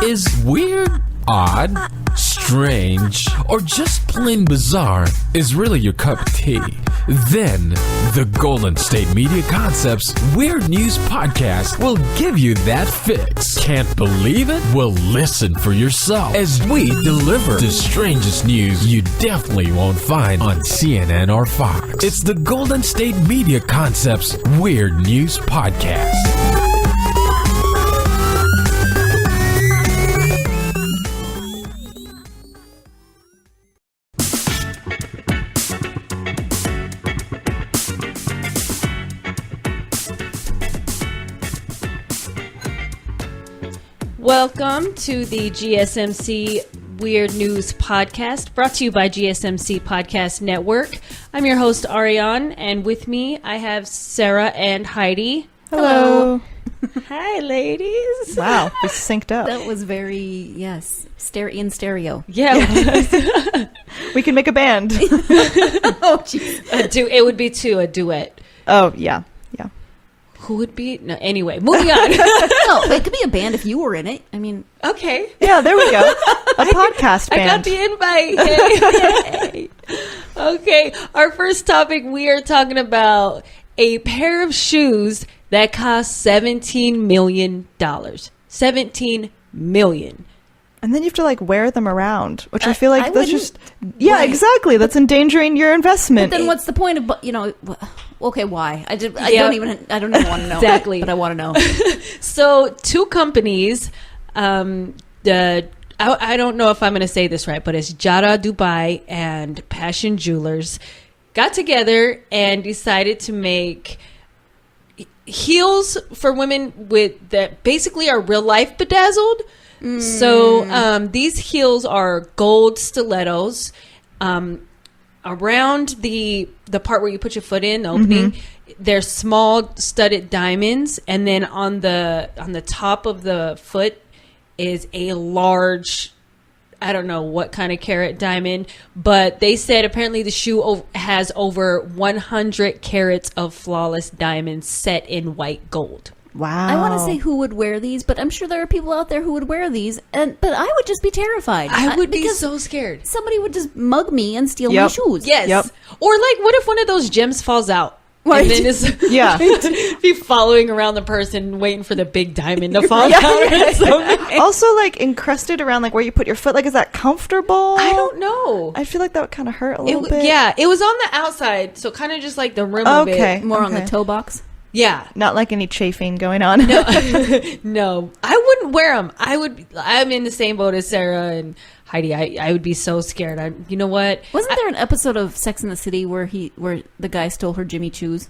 Is weird, odd, strange, or just plain bizarre is really your cup of tea? Then the Golden State Media Concepts Weird News Podcast will give you that fix. Can't believe it? Well, listen for yourself as we deliver the strangest news you definitely won't find on CNN or Fox. It's the Golden State Media Concepts Weird News Podcast. Welcome to the GSMC Weird News Podcast, brought to you by GSMC Podcast Network. I'm your host, Arianne, and with me I have Sarah and Heidi. Hello. Hi, ladies. Wow, we synced up. That was very, yes, in stereo. Yeah, it was. We can make a band. Oh, jeez. It would be a duet. Oh, yeah. Who would be? No, anyway, moving on. No, it could be a band if you were in it. I mean, Okay. Yeah, there we go. A podcast I got band. the invite. Yay. Okay, our first topic, we are talking about a pair of shoes that cost $17 million. $17 million. And then you have to wear them around, which I feel like I that's wouldn't- just... Yeah, right. Exactly. That's endangering your investment. then what's the point of, okay, why? I don't even want to know. Exactly. But I want to know. So, two companies, I don't know if I'm going to say this right, but it's Jada Dubai and Passion Jewelers got together and decided to make heels for women with that basically are real life bedazzled. So these heels are gold stilettos. Around the part where you put your foot in, the opening, they're small studded diamonds, and then on the top of the foot is a large, I don't know what kind of carat diamond, but they said apparently the shoe has over 100 carats of flawless diamonds set in white gold. Wow. I want to say who would wear these, but I'm sure there are people out there who would wear these, but I would just be terrified. I would be because so scared. somebody would just mug me and steal my shoes. Yes. Yep. Or what if one of those gems falls out? Right. And then it's Yeah. be following around the person waiting for the big diamond to fall out. Or something. Also, encrusted around, where you put your foot. Is that comfortable? I don't know. I feel like that would kind of hurt a little bit. Yeah, it was on the outside, so kind of just like the rim of Okay. it. More on the toe box. Yeah. Not any chafing going on. No, I wouldn't wear them. I'm in the same boat as Sarah and Heidi. I would be so scared. You know what? Wasn't there an episode of Sex and the City where the guy stole her Jimmy Choos?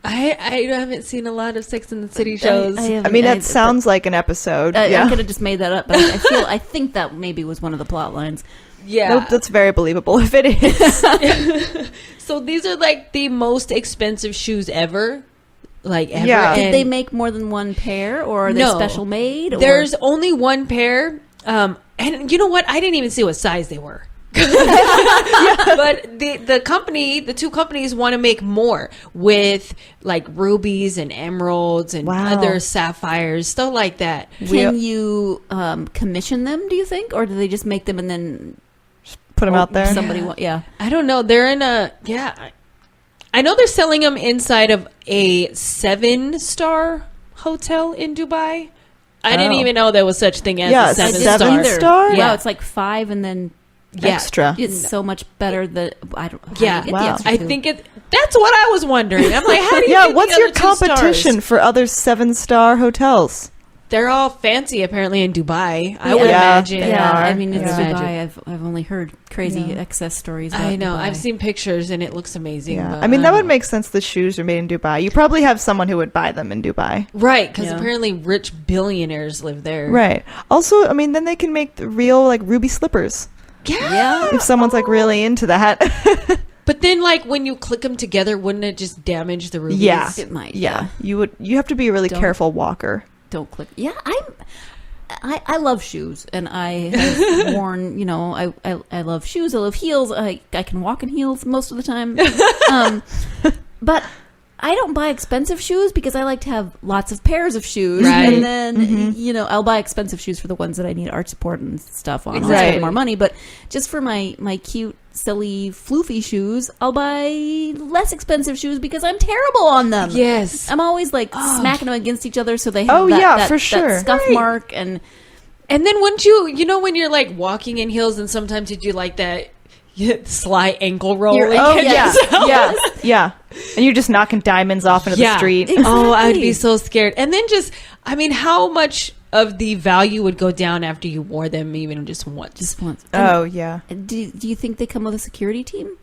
I haven't seen a lot of Sex and the City shows. That sounds like an episode. I Yeah. could have just made that up, but I think that maybe was one of the plot lines. Yeah. Nope, that's very believable if it is. So these are the most expensive shoes ever. Ever. Yeah. Did they make more than one pair, or are they special made? Or? There's only one pair. And you know what? I didn't even see what size they were. But the two companies want to make more with rubies and emeralds and other sapphires, stuff like that. Can you commission them, do you think? Or do they just make them and then Put them out there. somebody I don't know. They're in I know they're selling them inside of a 7-star hotel in Dubai. I didn't even know there was such thing as a 7-star. 7-star? Yeah, it's 5 and then Extra. it's so much better that I don't. Yeah, wow. I think that's what I was wondering. I'm like, how do you? think what's the your other 2 stars? competition for other 7-star hotels? They're all fancy, apparently, in Dubai. I would imagine. They Yeah, are. I mean, it's Yeah. Dubai. I've only heard crazy excess stories. About I know. Dubai. I've seen pictures, and it looks amazing. Yeah. But, that would make sense. The shoes are made in Dubai. You probably have someone who would buy them in Dubai. right, because Yeah. apparently rich billionaires live there. Right. Also, then they can make the real ruby slippers. Yeah. If someone's really into that. But then, when you click them together, wouldn't it just damage the rubies? Yeah. It might. Yeah. You have to be a really careful walker. Don't click. Yeah, I love shoes, and I have worn. I love shoes. I love heels. I can walk in heels most of the time. But I don't buy expensive shoes because I like to have lots of pairs of shoes. Right. And then, I'll buy expensive shoes for the ones that I need art support and stuff on. I'll Exactly. spend more money. But just for my cute, silly, floofy shoes, I'll buy less expensive shoes because I'm terrible on them. Yes. I'm always like smacking them against each other so they have for sure. that scuff Right. mark. And then wouldn't you know, when you're like walking in heels and sometimes you do like that sly ankle roll. Yeah. And you're just knocking diamonds off into the street. Exactly. Oh, I would be so scared. And then how much of the value would go down after you wore them even just once? just once. Oh, yeah. Do you think they come with a security team?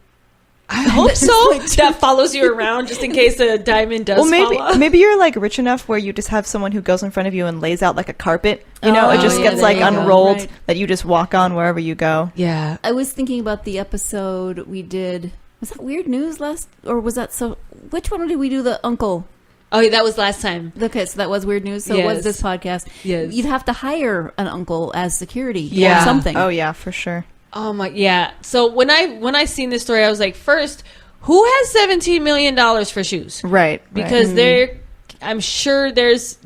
I hope so. That follows you around just in case a diamond does fall off. Maybe you're like rich enough where you just have someone who goes in front of you and lays out like a carpet. It just gets like there you go. unrolled Right. that you just walk on wherever you go. Yeah. I was thinking about the episode we did. Was that Weird News or was that which one did we do? The uncle. Oh, yeah, that was last time. Okay, so that was Weird News. So Yes. was this podcast? Yes. You'd have to hire an uncle as security Yeah. or something. Oh, yeah, for sure. Oh my, yeah. So when I seen this story, I was like, first, who has $17 million for shoes? Right. Because I'm sure there's,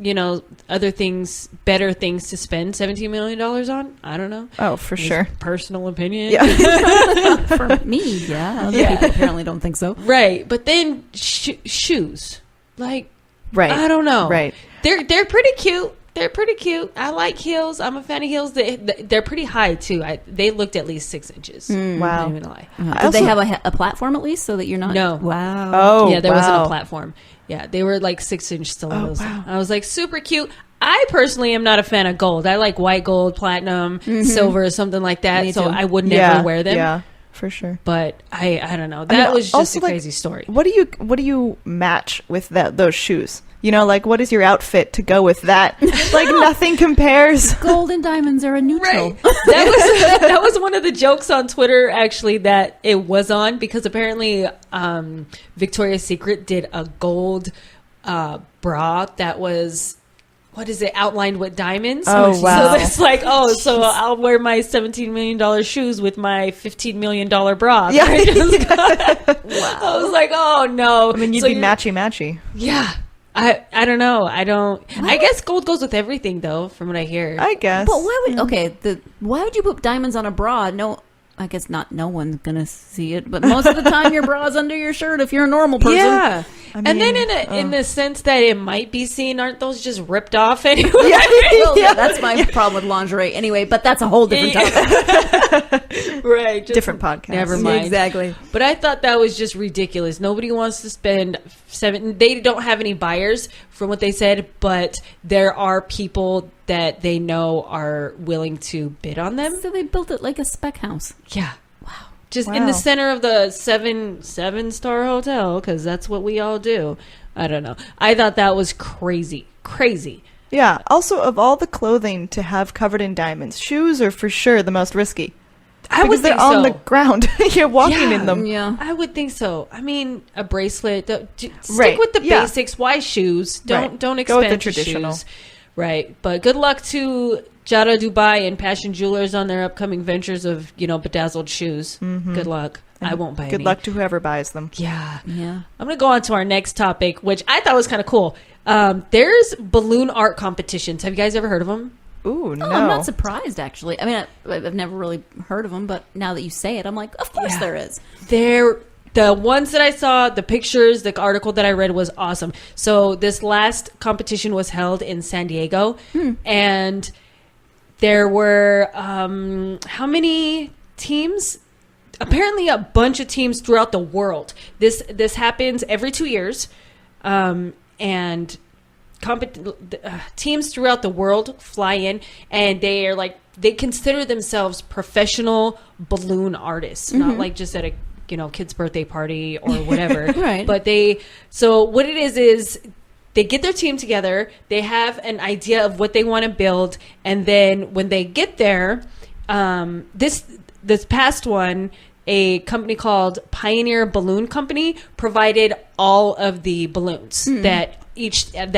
other things, better things to spend $17 million on. I don't know. Oh, for Just sure. personal opinion. Yeah. For me, yeah. Other people apparently don't think so. Right. But then shoes. Like, Right. I don't know. Right. They're pretty cute. They're pretty cute. I like heels. I'm a fan of heels. They're pretty high too. They looked at least 6 inches. Wow. I'm not even gonna lie. Did they have a platform at least so that you're not? No. Wow. Oh, Yeah, there wasn't wow. a platform. Yeah, they were like 6-inch stilettos. Oh, wow. I was like, super cute. I personally am not a fan of gold. I like white gold, platinum, silver, something like that. Me So too. I would never wear them. Yeah, for sure. But I don't know. That was just also, a like, crazy story. What do you match with those shoes? Like what is your outfit to go with that? Like nothing compares. Gold and diamonds are a neutral. Right. That was one of the jokes on Twitter, actually, that it was on, because apparently Victoria's Secret did a gold bra that was, outlined with diamonds. Oh, wow. So it's like, so I'll wear my $17 million shoes with my $15 million bra. Yeah. I was like, oh no. I mean, you'd be matchy. Yeah. I don't know. I guess gold goes with everything, though, from what I hear. I guess. But why would you put diamonds on a bra? No, I guess not. No one's gonna see it, but most of the time your bra's under your shirt if you're a normal person. Yeah. I And then mean, in the sense that it might be seen, aren't those just ripped off anyway? Well, yeah, that's my problem with lingerie anyway, but that's a whole different topic. Right. Just different podcast. Never mind. Exactly. But I thought that was just ridiculous. Nobody wants to spend they don't have any buyers from what they said, but there are people that they know are willing to bid on them. So they built it like a spec house. Yeah. Wow. Just in the center of the seven-star hotel, because that's what we all do. I don't know. I thought that was crazy. Crazy. Yeah. Also, of all the clothing to have covered in diamonds, shoes are for sure the most risky. I would Because they're think on so. the ground. You're walking Yeah. in them. Yeah. I would think so. I mean, a bracelet. Stick Right. with the Yeah. basics. Why shoes? Don't Right. expand Go with the to traditional. shoes. Right. But good luck to Jada Dubai and Passion Jewelers on their upcoming ventures of, bedazzled shoes. Good luck. I won't buy any. Good luck to whoever buys them. Yeah. Yeah. I'm going to go on to our next topic, which I thought was kind of cool. There's balloon art competitions. Have you guys ever heard of them? Ooh, no. Oh, I'm not surprised, actually. I mean, I've never really heard of them, but now that you say it, I'm like, of course Yeah. there is. The ones that I saw, the pictures, the article that I read was awesome. So this last competition was held in San Diego, and there were how many teams? Apparently, a bunch of teams throughout the world. This happens every 2 years, and teams throughout the world fly in, and they consider themselves professional balloon artists, not like just at a kid's birthday party or whatever. Right. But so what it is they get their team together, they have an idea of what they want to build, and then when they get there, this past one, a company called Pioneer Balloon Company provided all of the balloons that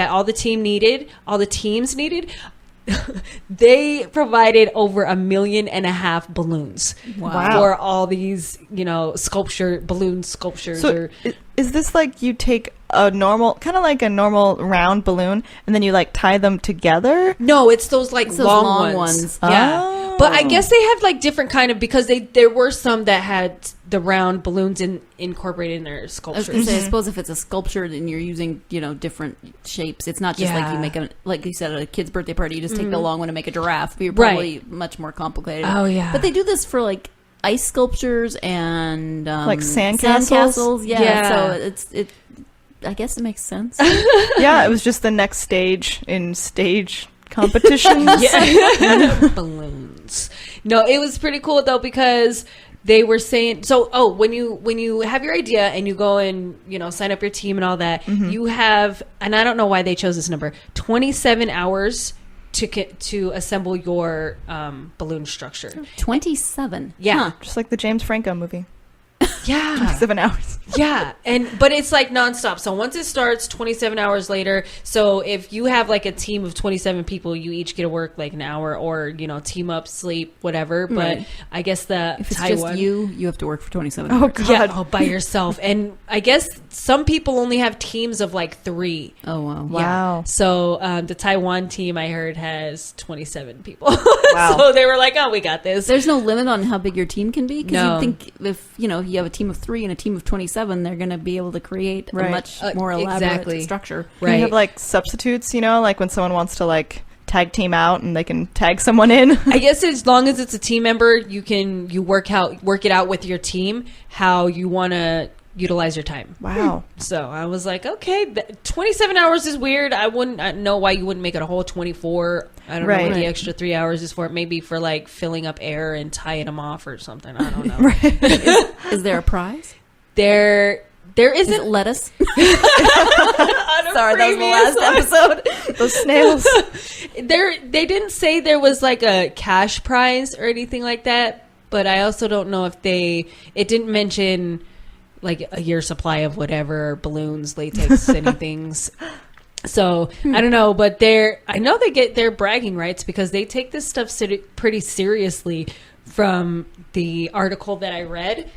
all the teams needed. They provided over 1.5 million balloons for all these, balloon sculptures. So is this like you take a normal, kind of like a normal round balloon, and then you like tie them together? No, it's those like It's those long ones. Yeah. Oh. But I guess they had like different kind of, because there were some that had the round balloons incorporated in their I was sculptures. gonna say, I suppose if it's a sculpture and you're using, different shapes, it's not just like you make like you said, at a kid's birthday party, you just take the long one and make a giraffe. But you're probably much more complicated. Oh, yeah. But they do this for like ice sculptures and Like sandcastles? Sandcastles, yeah. Yeah. So I guess it makes sense. Yeah, it was just the next stage in stage competitions. Yeah. Balloons. No, it was pretty cool though, because they were saying, when you have your idea and you go and sign up your team and all that, you have, and I don't know why they chose this number, 27 hours to assemble your balloon structure. 27. Yeah. Huh. Just like the James Franco movie. Yeah. 7 hours. Yeah, but it's like nonstop. So once it starts, 27 hours later. So if you have like a team of 27 people, you each get to work like an hour, or team up, sleep, whatever. Right. But I guess the If it's Taiwan, just you have to work for 27 Oh, hours. God. yeah, all by yourself. And I guess some people only have teams of like 3. Oh, wow. Wow. Yeah. So the Taiwan team, I heard, has 27 people. Wow. So they were like, "Oh, we got this." There's no limit on how big your team can be? Because No. you'd think if, you have a team of 3 and a team of 27, they're going to be able to create Right. a much more elaborate exactly. structure. Can you have like substitutes, like when someone wants to like tag team out and they can tag someone in? I guess as long as it's a team member, you work it out with your team how you want to utilize your time. Wow. So I was like, okay, 27 hours is weird. I know why you wouldn't make it a whole 24. I don't know what the extra 3 hours is for. Maybe for like filling up air and tying them off or something. I don't know. Is there a prize? There Is isn't. it lettuce? Sorry, that was the last episode. Those snails. They didn't say there was like a cash prize or anything like that. But I also don't know if it didn't mention like a year supply of whatever, balloons, latex, anything. So I don't know, but I know they get their bragging rights because they take this stuff pretty seriously. From the article that I read,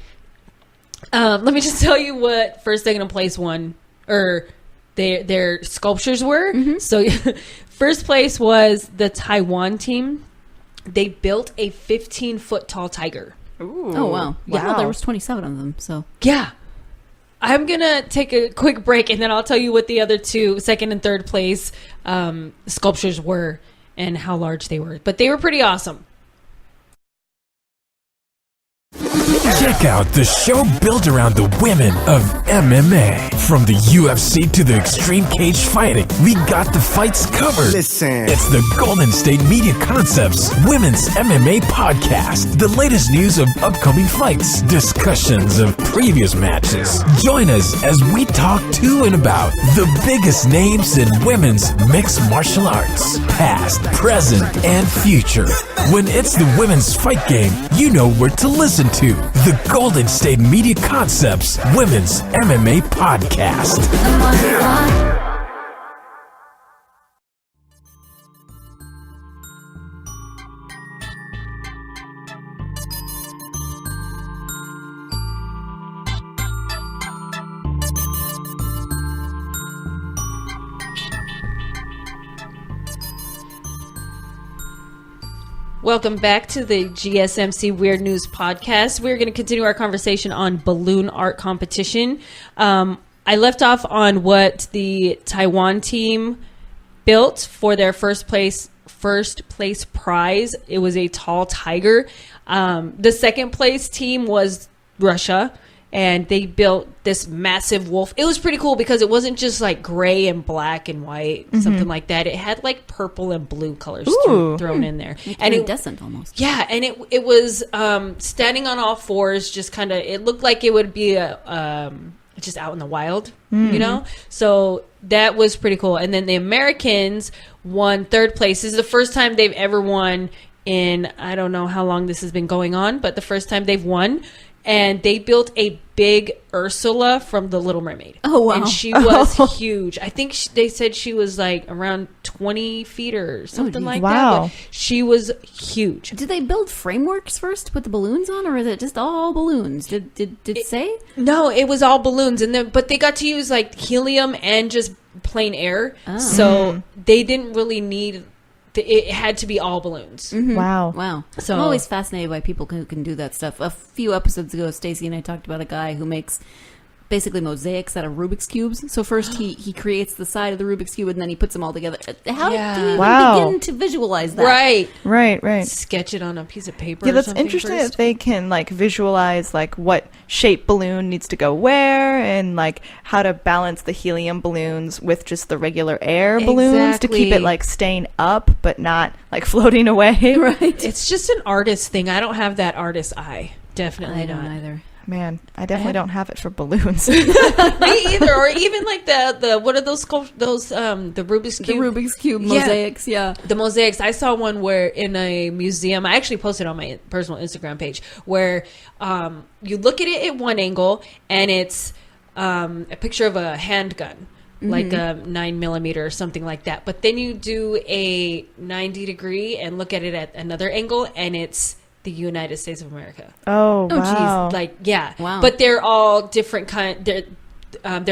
let me just tell you what first, second, and place won, or their sculptures were. Mm-hmm. So first place was the Taiwan team. They built a 15-foot tall tiger. Ooh. Oh, wow. Yeah, Wow. there was 27 of them, so. Yeah. I'm going to take a quick break, and then I'll tell you what the other 2, second and third place sculptures were and how large they were. But they were pretty awesome. Check out the show built around the women of MMA. From the UFC to the extreme cage fighting, we got the fights covered. Listen. It's the Golden State Media Concepts Women's MMA Podcast. The latest news of upcoming fights, discussions of previous matches. Join us as we talk to and about the biggest names in women's mixed martial arts, past, present, and future. When it's the women's fight game, you know where to listen to. The Golden State Media Concepts Women's MMA Podcast. Welcome back to the GSMC Weird News Podcast. We're going to continue our conversation on balloon art competition. I left off on what the Taiwan team built for their first place prize. It was a tall tiger. The second place team was Russia, and they built this massive wolf. It was pretty cool because it wasn't just like gray and black and white, something like that. It had like purple and blue colors thrown in there. It's And iridescent almost. yeah, and it was standing on all fours, just kind of, it looked like it would be just out in the wild, you know? So that was pretty cool. And then the Americans won third place. This is the first time they've ever won in, I don't know how long this has been going on, but the first time they've won. and they built a big Ursula from The Little Mermaid. Oh, wow. And she was huge. I think they said she was like around 20 feet or something like that. Wow. But she was huge. Did they build frameworks first to put the balloons on, or is it just all balloons? Did it say? No, it was all balloons, but they got to use like helium and just plain air. Oh. So they didn't really need. It had to be all balloons. Wow. Wow. So- I'm always fascinated by people who can do that stuff. A few episodes ago, Stacey and I talked about a guy who makes basically mosaics out of Rubik's Cubes. So first he creates the side of the Rubik's Cube and then he puts them all together. How do you even Wow. begin to visualize that? Right. Right. Sketch it on a piece of paper. Yeah, or that's something interesting first. that they can like visualize like what shape balloon needs to go where and like how to balance the helium balloons with just the regular air balloons to keep Exactly. it like staying up but not like floating away. Right. It's just an artist thing. I don't have that artist eye. Definitely I don't not. either. Man, I definitely don't have it for balloons. Me either. Or even like the what are those the Rubik's The Cube? Rubik's Cube Yeah. mosaics, yeah. The mosaics. I saw one where in a museum, I actually posted on my personal Instagram page, where you look at it at one angle and it's a picture of a handgun, like a 9mm or something like that. But then you do a 90-degree and look at it at another angle and it's the United States of America. Oh, geez. wow. Like, yeah. Wow. But they're all different kind. They're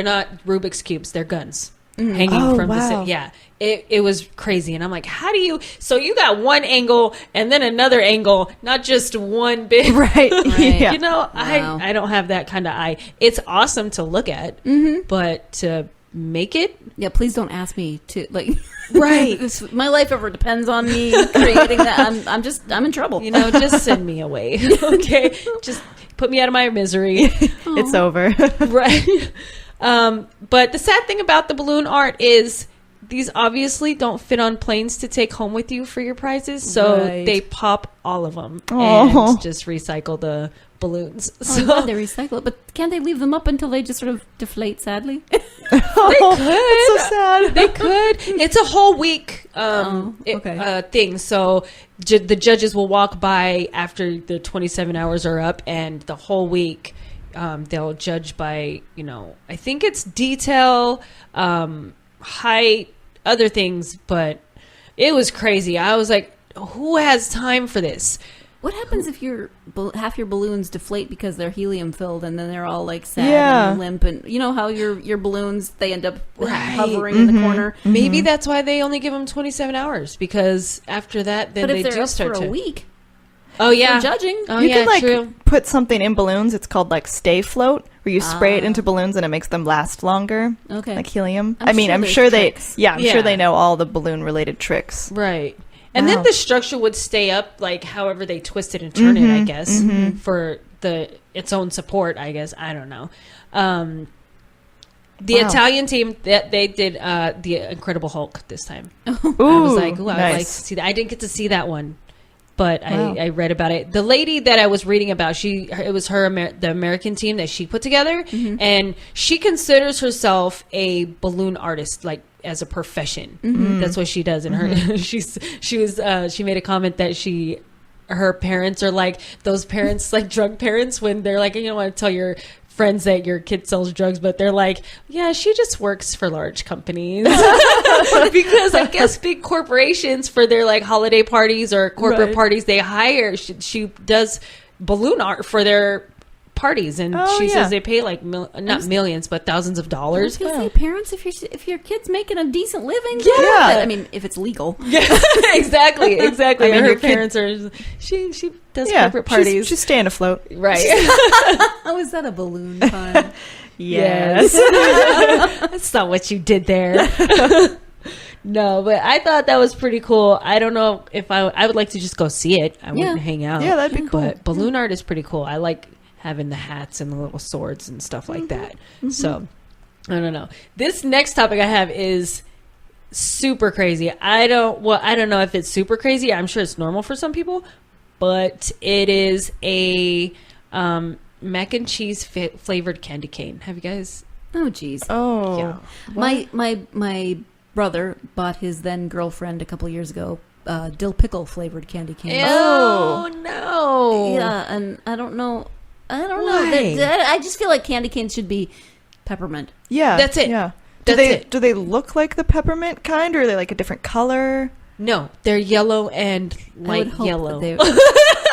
not Rubik's Cubes. They're guns hanging Oh, from the wow. ceiling. Yeah. It was crazy. And I'm like, how do you... So you got one angle and then another angle, not just one big... Right. Yeah. You know, Wow. I don't have that kind of eye. It's awesome to look at, but to make it... Yeah, please don't ask me to, like... Right. My life ever depends on me creating that. I'm in trouble. You know, just send me away. Okay? Just put me out of my misery. It's over. Right. But the sad thing about the balloon art is these obviously don't fit on planes to take home with you for your prizes. So Right. they pop all of them Aw. and just recycle the balloons. Oh, I'm glad they recycle it, but can't they leave them up until they just sort of deflate sadly? Oh, that's so sad. They could. It's a whole week okay. thing. So the judges will walk by after the 27 hours are up, and the whole week they'll judge by, I think it's detail, height, other things. But it was crazy. I was like, who has time for this? What happens if half your balloons deflate because they're helium filled and then they're all like sad Yeah. and limp, and you know how your balloons, they end up Right. hovering in the corner. Maybe that's why they only give them 27 hours, because after that, then But they if they're do up start for to. a week, Oh yeah, for judging. Oh You yeah, can like true. put something in balloons. It's called like stay float, where you spray it into balloons and it makes them last longer. Okay. Like helium. I'm sure I'm there's sure tricks. I'm Yeah. sure they know all the balloon related tricks. Right. And Wow. then the structure would stay up, like however they twist it and turn it, I guess, for its own support, I guess. I don't know. The Wow. Italian team, that they did the Incredible Hulk this time. I was Ooh, like, ooh, I would like to nice. see that. I didn't get to see that one, but Wow. I read about it. The lady that I was reading about, it was the American team that she put together, and she considers herself a balloon artist, like as a profession. That's what she does. And her she made a comment that her parents are like those parents, like drug parents, when they're like, you don't want to tell your friends that your kid sells drugs, but they're like, yeah, she just works for large companies. Because I guess big corporations, for their like holiday parties or corporate Right. parties, they hire, she does balloon art for their parties, and Oh, she yeah. says they pay like not millions but thousands of I was dollars. gonna say, parents, if your kid's making a decent living, Yeah. go with it. I mean, if it's legal. Yeah, exactly. I mean, Her your kid- parents are. She does Yeah, corporate parties, She's staying afloat. right? Oh, is that a balloon pun? Yes. That's not what you did there. No, but I thought that was pretty cool. I don't know if I would like to just go see it. I wouldn't hang out. Yeah, that'd be cool. But balloon art is pretty cool. I like having the hats and the little swords and stuff like that. So I don't know. This next topic I have is super crazy. I don't know if it's super crazy. I'm sure it's normal for some people, but it is a mac and cheese flavored candy cane. Have you guys? Oh, geez. Oh. Yeah. My brother bought his then girlfriend a couple years ago dill pickle flavored candy cane. Oh no! Yeah, and I don't know. I don't know. Why? I just feel like candy canes should be peppermint. Yeah. That's it. Yeah. That's it. Do they look like the peppermint kind, or are they like a different color? No, they're yellow and I light would hope yellow. that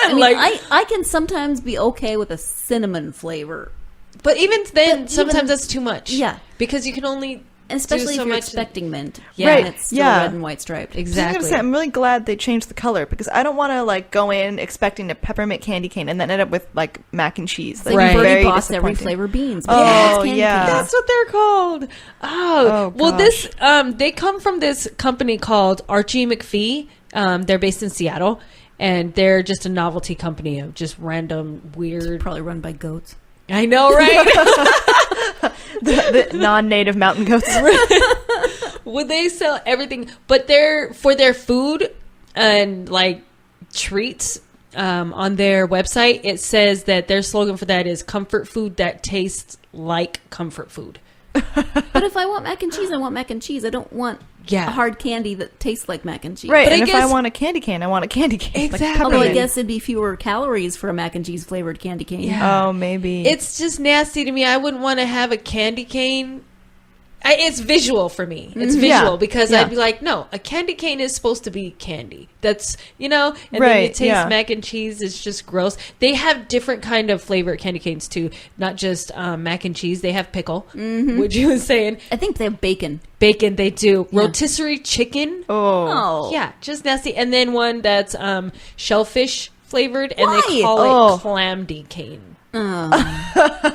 I mean, Like- I can sometimes be okay with a cinnamon flavor. But even then, But sometimes even- that's too much. Yeah. Because you can only And especially do so if you're much. expecting mint. Yeah. And Right, it's still yeah. red and white striped. I was Exactly. gonna say, I'm really glad they changed the color because I don't want to like go in expecting a peppermint candy cane and then end up with like mac and cheese. Like Right. you've already Very bossed every disappointing. flavor beans. Oh, Yeah, it's candy yeah. canes. That's what they're called. Oh, Well, gosh. this they come from this company called Archie McPhee. They're based in Seattle, and they're just a novelty company of just random weird. Probably run by goats. I know, right? the non-native mountain goats. Well, they sell everything, but they're for their food and like treats. On their website, it says that their slogan for that is "comfort food that tastes like comfort food." But if I want mac and cheese, I want mac and cheese. I don't want Yeah. a hard candy that tastes like mac and cheese. Right, But and I if I guess- want a candy cane, I want a candy cane. like Exactly. Although I peppermint. guess it'd be fewer calories for a mac and cheese flavored candy cane. Yeah. Oh, maybe. It's just nasty to me. I wouldn't want to have a candy cane. It's visual for me. It's Mhm. visual Yeah. because Yeah. I'd be like, no, a candy cane is supposed to be candy. That's, and then you Right, taste yeah. mac and cheese. It's just gross. They have different kind of flavored candy canes too. Not just mac and cheese. They have pickle, which you was saying. I think they have bacon. Bacon, they do. Yeah. Rotisserie chicken. oh. Oh. Yeah, just nasty. And then one that's shellfish flavored, and Why? they call Oh. it clamdy cane. Oh.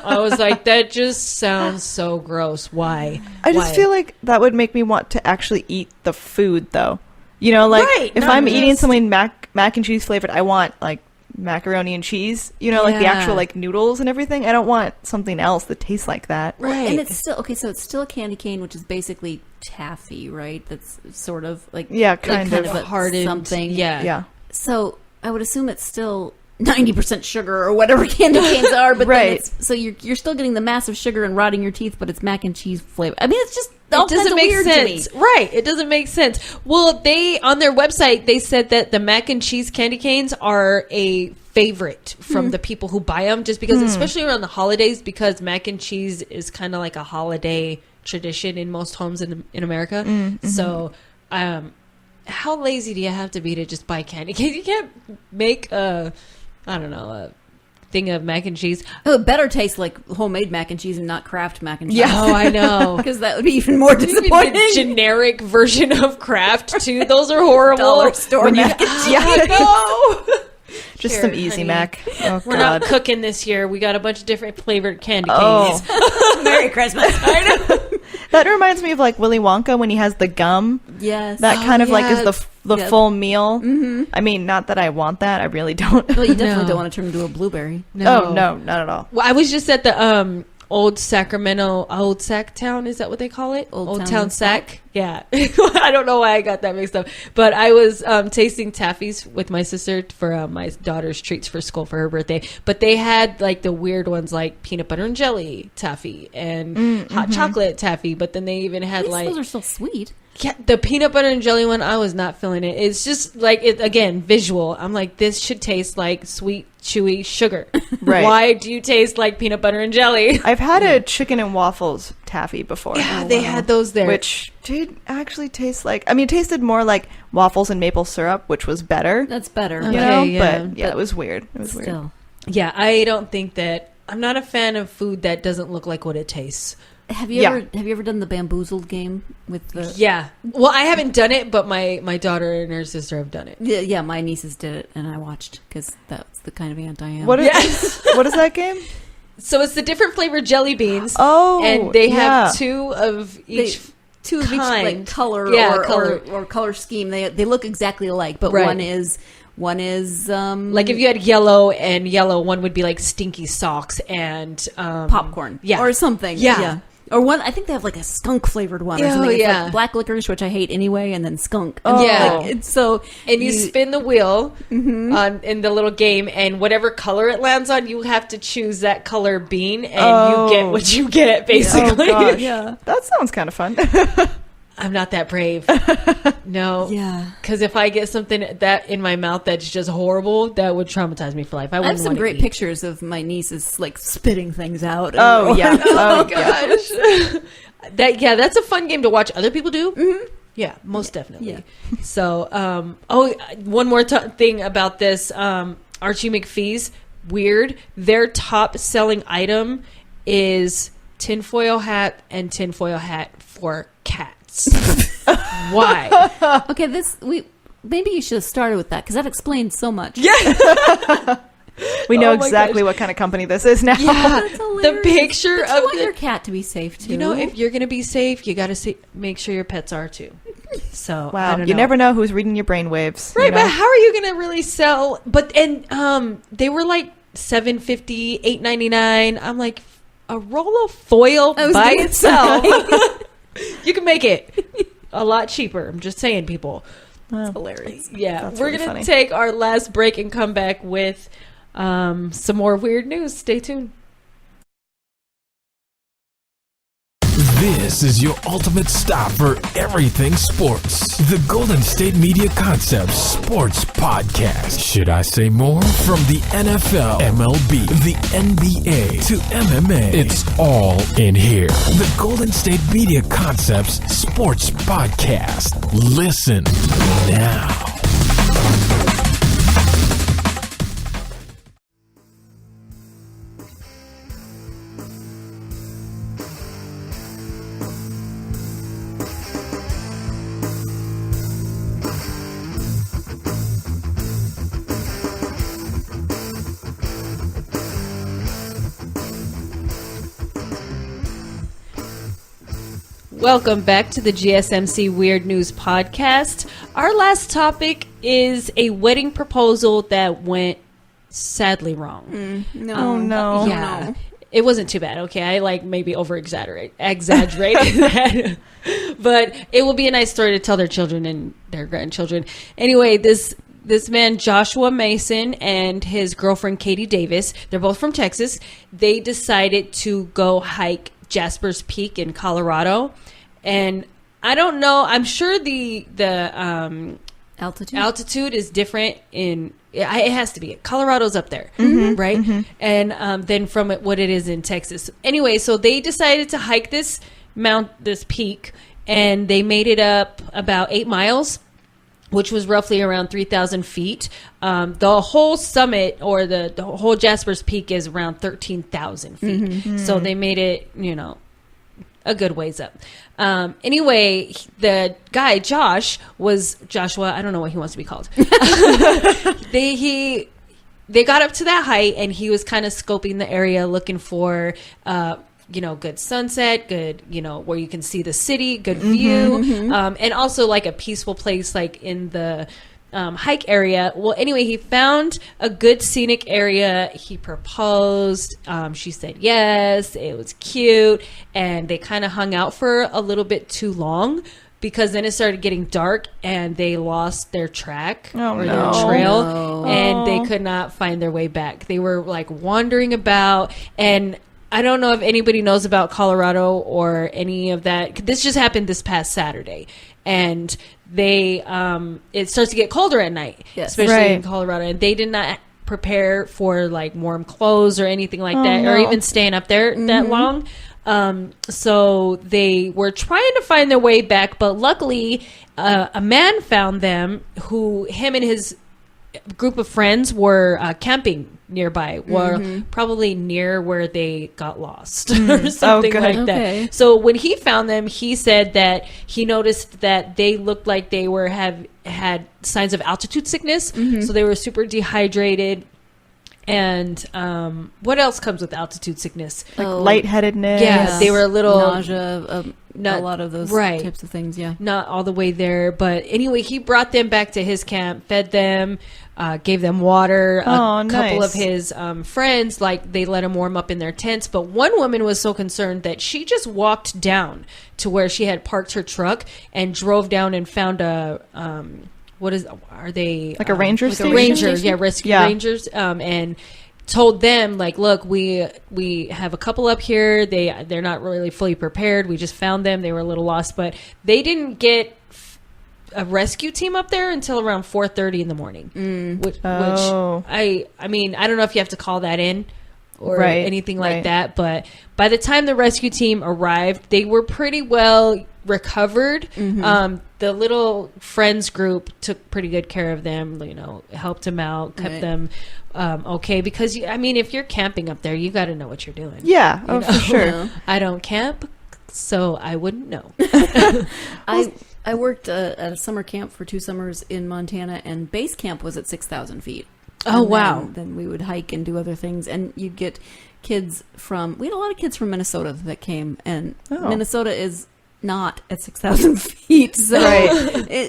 I was like, that just sounds so gross. Why? I just Why? feel like that would make me want to actually eat the food, though. You know, like Right, if not I'm eating just- something mac and cheese flavored, I want like macaroni and cheese. You know, like the Yeah. actual like noodles and everything. I don't want something else that tastes like that. Right. And it's still okay. So it's still a candy cane, which is basically taffy, right? That's sort of like Yeah, kind of. a hardened something. Yeah. Yeah. So I would assume it's still 90% sugar or whatever candy canes are, but Right. then it's, so you're still getting the massive sugar and rotting your teeth, but it's mac and cheese flavor. I mean, it's just all It doesn't kinds of make weird sense. to me. Right. It doesn't make sense. Well, they, on their website, they said that the mac and cheese candy canes are a favorite from the people who buy them, just because, especially around the holidays, because mac and cheese is kind of like a holiday tradition in most homes in America. So, how lazy do you have to be to just buy candy canes? You can't make a thing of mac and cheese. Oh, it better taste like homemade mac and cheese and not Kraft mac and cheese. Yeah. Oh, I know. Because that would be even more Even disappointing. the generic version of Kraft too. Those are horrible. Dollar store When you- mac and cheese. Yeah. No, Just Here, some easy honey. mac. Oh we're not god. cooking this year. We got a bunch of different flavored candy Oh. canes. Merry Christmas. I know. That reminds me of like Willy Wonka when he has the gum. Yes. That kind of like is yeah. the Yeah. full meal. Mm-hmm. I mean, not that I want that. I really don't. well, you definitely No. don't want to turn into a blueberry. Oh no, not at all. Well, I was just at the Old Sacramento, Old Sac Town. Is that what they call it? Old Town Town Sac. Yeah. I don't know why I got that mixed up, but I was tasting taffies with my sister for my daughter's treats for school for her birthday. But they had like the weird ones, like peanut butter and jelly taffy and hot chocolate taffy. But then they even At had least like those are still sweet. yeah, the peanut butter and jelly one. I was not feeling it. It's just like it again visual. I'm like, this should taste like sweet, chewy sugar. Right. Why do you taste like peanut butter and jelly? I've had a chicken and waffles taffy before. Yeah, they had those there. Which did actually taste like, I mean, it tasted more like waffles and maple syrup, which was better. That's better. You Okay, know, yeah. but yeah, it was weird. It was weird. Still. Yeah, I don't think that. I'm not a fan of food that doesn't look like what it tastes. Have you Yeah. ever done the bamboozled game with the? Yeah. Well, I haven't done it, but my daughter and her sister have done it. Yeah, my nieces did it, and I watched because that's the kind of aunt I am. What is, Yes. what is that game? So it's the different flavored jelly beans. Oh, and they have yeah. two of each. Two of each like kind. color, Yeah, or, color. Or color scheme. They look exactly alike, but Right. one is Like if you had yellow and yellow, one would be like stinky socks and popcorn, Yeah. or something, Yeah. Or one, I think they have like a skunk flavored one or Oh, something. It's yeah. like black licorice, which I hate anyway, and then skunk. Oh. Yeah. Like, it's so And you spin the wheel on in the little game, and whatever color it lands on, you have to choose that color bean, and Oh. you get what you get, basically. Oh, gosh. Yeah. That sounds kind of fun. I'm not that brave. No. Yeah. Because if I get something that in my mouth that's just horrible, that would traumatize me for life. I have wouldn't some want to great eat. pictures of my nieces like spitting things out. Oh yeah. Oh Gosh. That's a fun game to watch other people do. Mm-hmm. Yeah, most definitely. Yeah. So, one more thing about this, Archie McPhee's, weird. Their top selling item is tinfoil hat and tinfoil hat for cats. Why? Okay, maybe you should have started with that because that explains so much. Yeah. We know Oh my exactly gosh. what kind of company this is now. Yeah. That's The hilarious. picture But you of want your cat to be safe too. You know, if you're going to be safe, you got to make sure your pets are too. So, I Wow, don't you know. never know who's reading your brainwaves. Right, you know? but how are you going to really sell? They were like $7.50, $8.99. I'm like, a roll of foil I was by gonna itself, you can make it a lot cheaper. I'm just saying, people. Oh, hilarious. Yeah, That's we're really going funny. to take our last break and come back with some more weird news. Stay tuned. This is your ultimate stop for everything sports. The Golden State Media Concepts Sports Podcast. Should I say more? From the NFL, MLB, the NBA to MMA, it's all in here. The Golden State Media Concepts Sports Podcast. Listen now. Welcome back to the GSMC Weird News Podcast. Our last topic is a wedding proposal that went sadly wrong. No. Oh, no. Yeah. It wasn't too bad, okay? I maybe exaggerated that. But it will be a nice story to tell their children and their grandchildren. Anyway, this man, Joshua Mason, and his girlfriend, Katie Davis, they're both from Texas. They decided to go hike Jasper's Peak in Colorado. And I don't know, I'm sure the altitude is different it has to be. Colorado's up there, right? Mm-hmm. And then from what it is in Texas. Anyway, so they decided to hike this peak, and they made it up about 8 miles, which was roughly around 3,000 feet. The whole summit, or the whole Jasper's Peak, is around 13,000 feet. Mm-hmm. So they made it, a good ways up. Anyway, the guy, Joshua, I don't know what he wants to be called. They got up to that height, and he was kind of scoping the area, looking for, good sunset, good, where you can see the city, good view, and also like a peaceful place, like in the hike area. Well, anyway, he found a good scenic area. He proposed. She said yes. It was cute. And they kind of hung out for a little bit too long, because then it started getting dark and they lost their track or their trail, and they could not find their way back. They were like wandering about, and I don't know if anybody knows about Colorado or any of that. This just happened this past Saturday, and it starts to get colder at night, especially in Colorado, and they did not prepare for like warm clothes or anything like that, or even staying up there that long. So they were trying to find their way back, but luckily a man found them, him and his group of friends were camping nearby, were probably near where they got lost or something like that. So when he found them, he said that he noticed that they looked like they had signs of altitude sickness. So they were super dehydrated. And what else comes with altitude sickness? Like lightheadedness. Yeah, they were a little nausea, a lot of those types of things. Yeah, not all the way there, but anyway, he brought them back to his camp, fed them, gave them water. Couple of his friends, they let them warm up in their tents. But one woman was so concerned that she just walked down to where she had parked her truck and drove down and found are they like a ranger station? Rangers, rescue rangers, and told them like, look, we have a couple up here. They're not really fully prepared. We just found them. They were a little lost, but they didn't get a rescue team up there until around 4:30 in the morning. Which I mean, I don't know if you have to call that in or anything like that, but by the time the rescue team arrived, they were pretty well recovered. The little friends group took pretty good care of them, helped them out, kept them okay, because I mean, if you're camping up there, you got to know what you're doing. Yeah, for sure. I don't camp, so I wouldn't know. I worked at a summer camp for 2 summers in Montana, and base camp was at 6,000 feet. Oh, And wow. Then we would hike and do other things, and you'd get kids we had a lot of kids from Minnesota that came, and Minnesota is not at 6,000 feet, so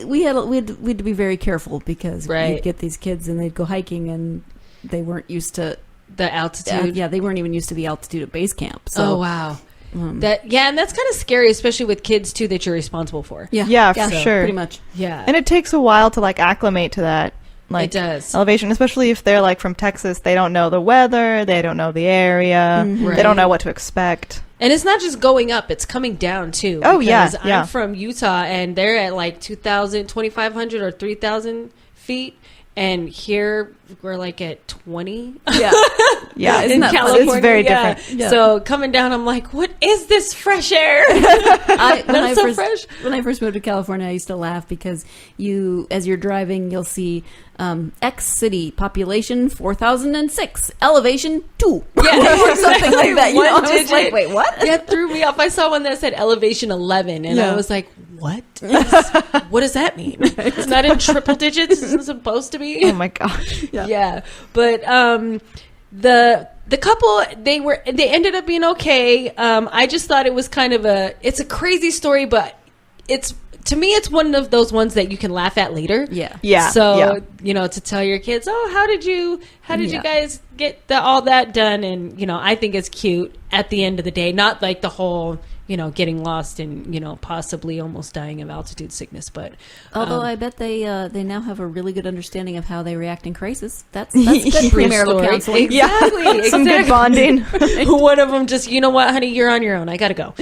we had to be very careful, because you'd get these kids and they'd go hiking and they weren't used to the altitude. they weren't even used to the altitude at base camp. So, oh wow. And that's kind of scary, especially with kids too that you're responsible for. Yeah, for sure. Pretty much. Yeah. And it takes a while to like acclimate to that. Like, it does. Elevation, especially if they're like from Texas, they don't know the weather, they don't know the area, they don't know what to expect. And it's not just going up, it's coming down too. Oh, yeah, because yeah. I'm from Utah and they're at like 2,000, 2,500 or 3,000 feet. And here we're like at 20. Yeah, in California. It's very different. Yeah. So coming down, I'm like, what is this fresh air? When I first moved to California, I used to laugh because as you're driving, you'll see X city, population 4,006, elevation 2. Yeah, or something like that. One I was digit. like, wait, what? Yeah, it threw me off. I saw one that said elevation 11, and I was like, what? What does that mean? It's not in triple digits. It's supposed to be. Oh my gosh. Yeah. But the couple, they ended up being okay. I just thought it was kind of it's a crazy story, but to me, it's one of those ones that you can laugh at later. Yeah. So, to tell your kids, oh, how did you guys get all that done? And, I think it's cute at the end of the day, not like the whole, getting lost and, possibly almost dying of altitude sickness. But although I bet they now have a really good understanding of how they react in crisis. That's good premarital counseling. Exactly. Some good bonding. One of them just, you know what, honey, you're on your own. I got to go.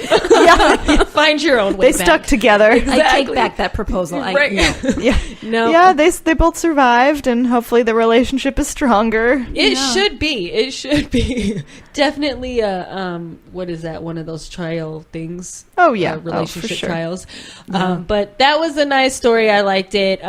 Find your own way They back. stuck together. Exactly. I take back that proposal. Right. No. No. Yeah, they both survived, and hopefully the relationship is stronger. It should be. It should be. Definitely what is that? One of those trial things. Oh, yeah. Relationship for sure. trials. But that was a nice story. I liked it.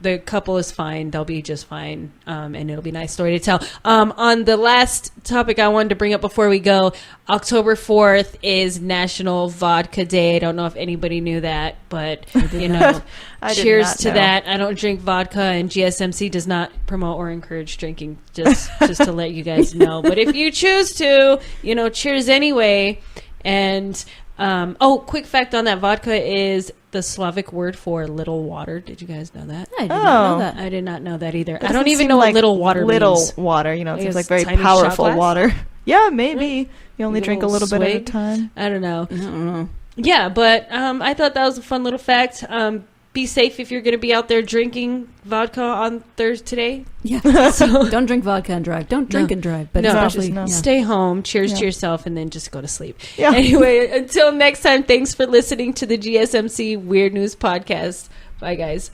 The couple is fine. They'll be just fine. And it'll be a nice story to tell. On the last topic I wanted to bring up before we go, October 4th is National Vodka Day. I don't know if anybody knew that, but, I did cheers not to know. that. I don't drink vodka, and GSMC does not promote or encourage drinking, just to let you guys know. But if you choose to, cheers anyway. And, quick fact on that, vodka is the Slavic word for little water. Did you guys know that? I did not know that. I did not know that either. It I don't doesn't even seem know like what little water means. water, it seems It's like very tiny shot powerful glass? water. Yeah, maybe. You only drink a little bit at a swig? time. I don't know. I don't know. Yeah, but I thought that was a fun little fact. Be safe if you're going to be out there drinking vodka on Thursday today. Yeah. So don't drink vodka and drive. Don't drink and drive. But No, especially no. Stay home. Cheers Yeah. to yourself, and then just go to sleep. Yeah. Anyway, until next time, thanks for listening to the GSMC Weird News Podcast. Bye, guys.